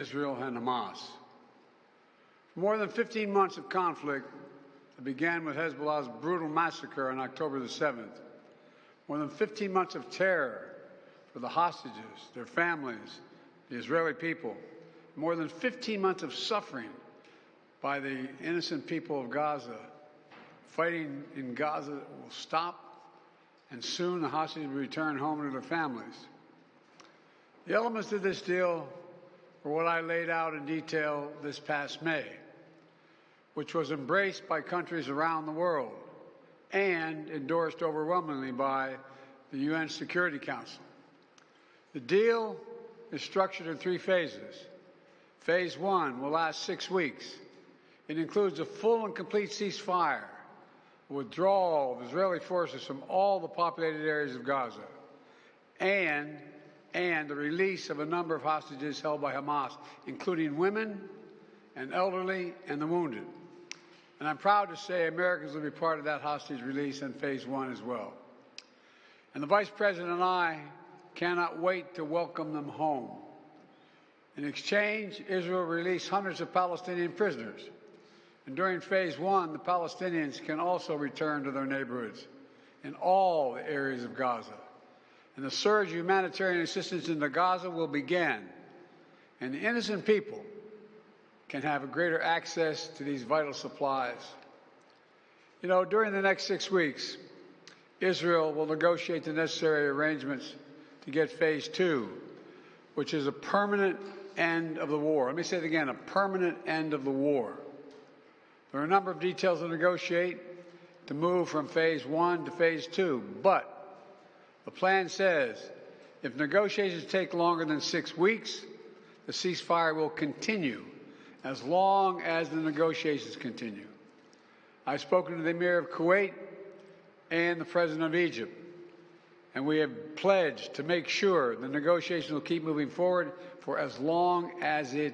Israel and Hamas. For more than 15 months of conflict that began with Hezbollah's brutal massacre on October the 7th, more than 15 months of terror for the hostages, their families, the Israeli people, more than 15 months of suffering by the innocent people of Gaza. Fighting in Gaza will stop, and soon the hostages will return home to their families. The elements of this deal were what I laid out in detail this past May, which was embraced by countries around the world and endorsed overwhelmingly by the UN Security Council. The deal is structured in 3 phases. Phase 1 will last 6 weeks. It includes a full and complete ceasefire, a withdrawal of Israeli forces from all the populated areas of Gaza, and the release of a number of hostages held by Hamas, including women and elderly and the wounded. And I'm proud to say Americans will be part of that hostage release in Phase 1 as well. And the Vice President and I cannot wait to welcome them home. In exchange, Israel released hundreds of Palestinian prisoners. And during Phase 1, the Palestinians can also return to their neighborhoods in all the areas of Gaza. And the surge of humanitarian assistance into Gaza will begin. And the innocent people can have a greater access to these vital supplies. You know, during the next 6 weeks, Israel will negotiate the necessary arrangements to get Phase 2, which is a permanent end of the war. Let me say it again, a permanent end of the war. There are a number of details to negotiate to move from Phase 1 to Phase 2, but the plan says if negotiations take longer than 6 weeks, the ceasefire will continue as long as the negotiations continue. I've spoken to the Emir of Kuwait and the President of Egypt, and we have pledged to make sure the negotiations will keep moving forward for as long as it